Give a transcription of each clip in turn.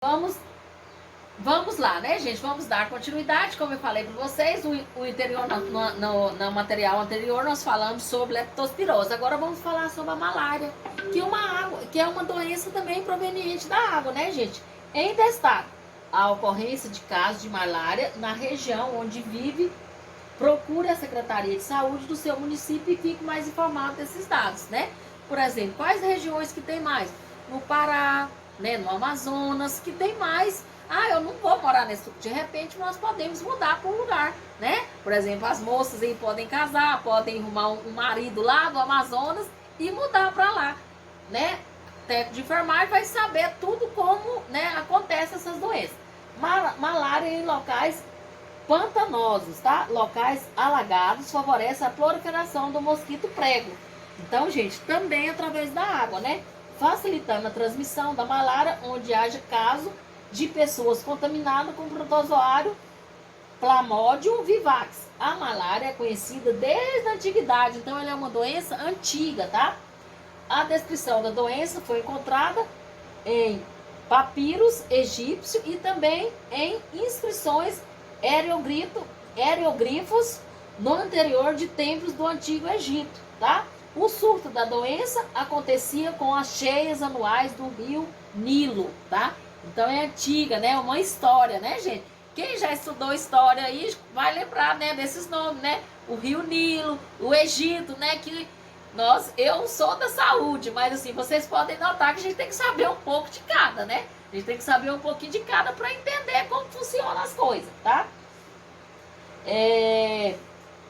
Vamos lá, né, gente? Vamos dar continuidade. Como eu falei para vocês, o interior, no material anterior, nós falamos sobre leptospirose. Agora vamos falar sobre a malária, que é uma doença também proveniente da água, né, gente? Em destaque, a ocorrência de casos de malária na região onde vive. Procure a Secretaria de Saúde do seu município e fique mais informado desses dados, né? Por exemplo, quais regiões que tem mais? No Pará, né, no Amazonas, que tem mais. Eu não vou morar nesse. De repente, nós podemos mudar para um lugar, né? Por exemplo, as moças aí podem casar, podem arrumar um marido lá do Amazonas e mudar para lá, né? O técnico de enfermagem vai saber tudo como, né, acontece essas doenças. Malária em locais pantanosos, tá? Locais alagados favorece a proliferação do mosquito prego. Então, gente, também através da água, né? Facilitando a transmissão da malária, onde haja caso de pessoas contaminadas com protozoário Plasmodium vivax. A malária é conhecida desde a antiguidade, então ela é uma doença antiga, tá? A descrição da doença foi encontrada em papiros egípcios e também em inscrições hieroglifos no interior de templos do Antigo Egito, tá? O surto da doença acontecia com as cheias anuais do rio Nilo, tá? Então é antiga, né? Uma história, né, gente? Quem já estudou história aí vai lembrar, né, desses nomes, né? O rio Nilo, o Egito, né? Que eu sou da saúde, mas assim, vocês podem notar que a gente tem que saber um pouco de cada, né? A gente tem que saber um pouquinho de cada para entender como funcionam as coisas, tá?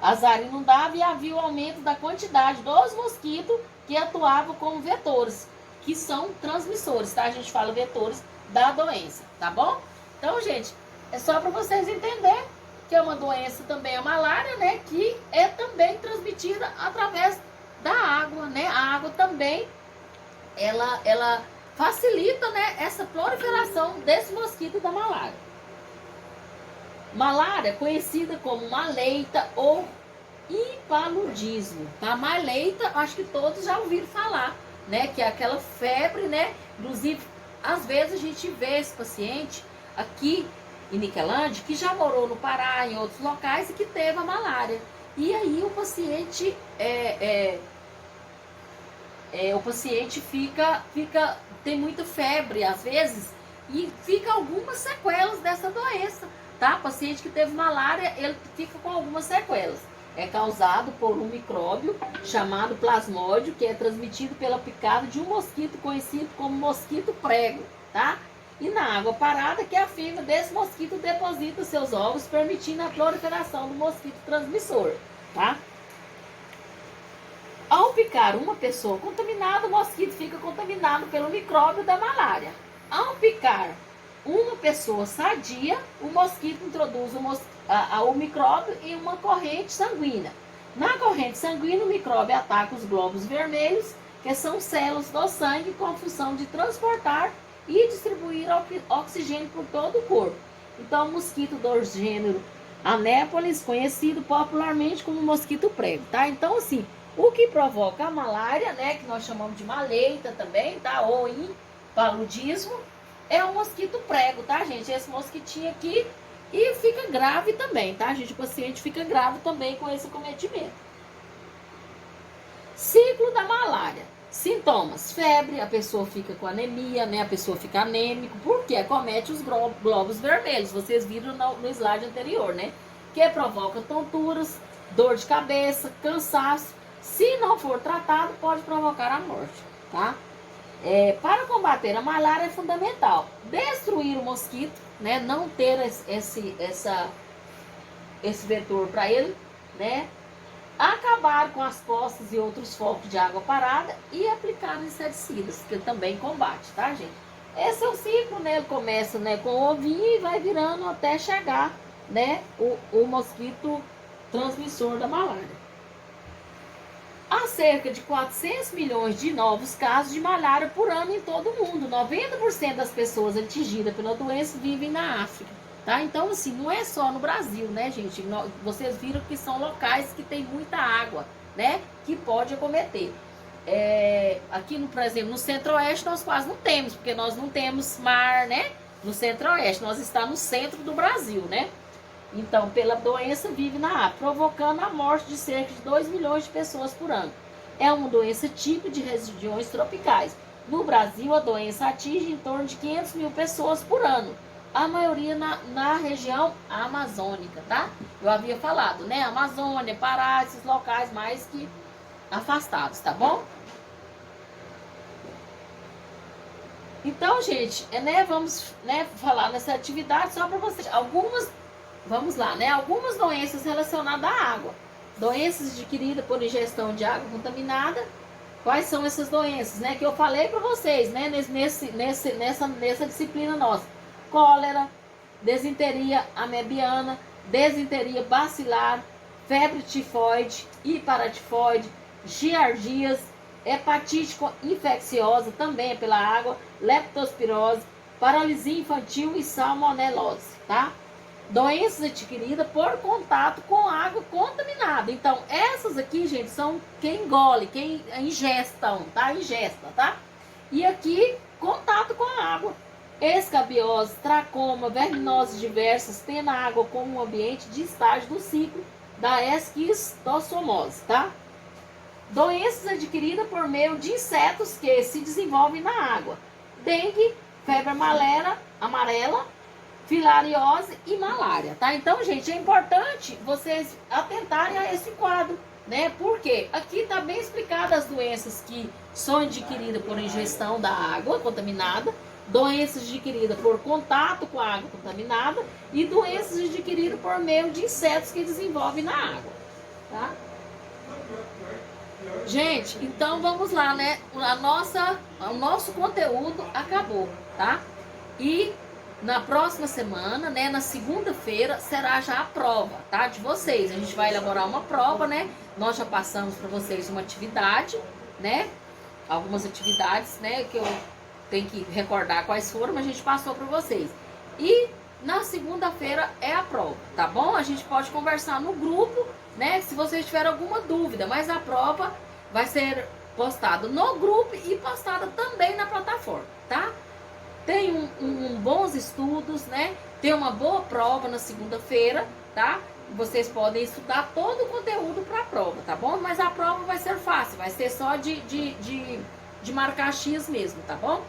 As áreas inundáveis e havia o aumento da quantidade dos mosquitos que atuavam como vetores, que são transmissores, tá? A gente fala vetores da doença, tá bom? Então, gente, é só para vocês entenderem que é uma doença também, a malária, né? Que é também transmitida através da água, né? A água também, ela facilita, né, essa proliferação desse mosquito da malária. Malária, conhecida como maleita ou impaludismo, tá? Maleita, acho que todos já ouviram falar, né? Que é aquela febre, né? Inclusive, às vezes a gente vê esse paciente aqui em Niquelândia, que já morou no Pará, em outros locais, e que teve a malária. E aí o paciente tem muita febre às vezes e fica algumas sequelas dessa doença, tá? O paciente que teve malária, ele fica com algumas sequelas. É causado por um micróbio chamado plasmódio, que é transmitido pela picada de um mosquito conhecido como mosquito prego, tá? E na água parada, que a fêmea desse mosquito deposita seus ovos, permitindo a proliferação do mosquito transmissor, tá? Ao picar uma pessoa contaminada, o mosquito fica contaminado pelo micróbio da malária. Ao picar uma pessoa sadia, o mosquito introduz o micróbio em uma corrente sanguínea. Na corrente sanguínea, o micróbio ataca os glóbulos vermelhos, que são células do sangue com a função de transportar e distribuir oxigênio por todo o corpo. Então, o mosquito do gênero Anépolis, conhecido popularmente como mosquito prego, tá? Então, assim, o que provoca a malária, né, que nós chamamos de maleita também, tá? Ou impaludismo, é o mosquito prego, tá, gente? Esse mosquitinho aqui, e fica grave também, tá, gente? O paciente fica grave também com esse acometimento. Ciclo da malária. Sintomas: febre, a pessoa fica com anemia, né? A pessoa fica anêmico, porque acomete os glóbulos vermelhos. Vocês viram no slide anterior, né? Que provoca tonturas, dor de cabeça, cansaço. Se não for tratado, pode provocar a morte, tá? Para combater a malária é fundamental destruir o mosquito, né? Não ter esse vetor para ele, né? Acabar com as postas e outros focos de água parada e aplicar inseticidas, que também combate, tá, gente? Esse é o ciclo, né? Ele começa, né, com o ovinho e vai virando até chegar, né, o mosquito transmissor da malária. Há cerca de 400 milhões de novos casos de malária por ano em todo o mundo. 90% das pessoas atingidas pela doença vivem na África, tá? Então, assim, não é só no Brasil, né, gente? Vocês viram que são locais que tem muita água, né? Que pode acometer. Aqui, por exemplo, no Centro-Oeste nós quase não temos, porque nós não temos mar, né? no centro-oeste. Nós estamos no centro do Brasil, né? Então, pela doença vive na África, provocando a morte de cerca de 2 milhões de pessoas por ano. É uma doença típica de regiões tropicais. No Brasil, a doença atinge em torno de 500 mil pessoas por ano. A maioria na região amazônica, tá? Eu havia falado, né? Amazônia, Pará, esses locais mais que afastados, tá bom? Então, gente, vamos falar nessa atividade só para vocês. Vamos lá, né? Algumas doenças relacionadas à água. Doenças adquiridas por ingestão de água contaminada. Quais são essas doenças, né? Que eu falei para vocês, né? Nessa disciplina nossa. Cólera, desinteria amebiana, desinteria bacilar, febre tifoide, hiparatifoide, giardias, hepatite infecciosa, também é pela água, leptospirose, paralisia infantil e salmonelose, tá? Doenças adquiridas por contato com água contaminada. Então, essas aqui, gente, são quem engole, quem ingestam, tá? Ingesta, tá? E aqui, contato com a água. Escabiose, tracoma, verminoses diversas, tendo a água como um ambiente de estágio do ciclo da esquistossomose, tá? Doenças adquiridas por meio de insetos que se desenvolvem na água. Dengue, febre amarela, filariose e malária, tá? Então, gente, é importante vocês atentarem a esse quadro, né? Porque aqui tá bem explicado as doenças que são adquiridas por ingestão da água contaminada, doenças adquiridas por contato com a água contaminada e doenças adquiridas por meio de insetos que desenvolvem na água, tá? Gente, então vamos lá, né? O nosso conteúdo acabou, tá? E na próxima semana, né? Na segunda-feira será já a prova, tá? De vocês. A gente vai elaborar uma prova, né? Nós já passamos para vocês uma atividade, né? Algumas atividades, né? Que eu tenho que recordar quais foram, mas a gente passou para vocês. E na segunda-feira é a prova, tá bom? A gente pode conversar no grupo, né? Se vocês tiverem alguma dúvida, mas a prova vai ser postada no grupo e postada também na plataforma, tá? Tem bons estudos, né? Tem uma boa prova na segunda-feira, tá? Vocês podem estudar todo o conteúdo para a prova, tá bom? Mas a prova vai ser fácil, vai ser só de marcar X mesmo, tá bom?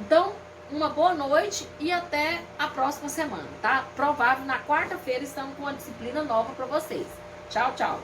Então, uma boa noite e até a próxima semana, tá? Provável, na quarta-feira estamos com uma disciplina nova para vocês. Tchau, tchau.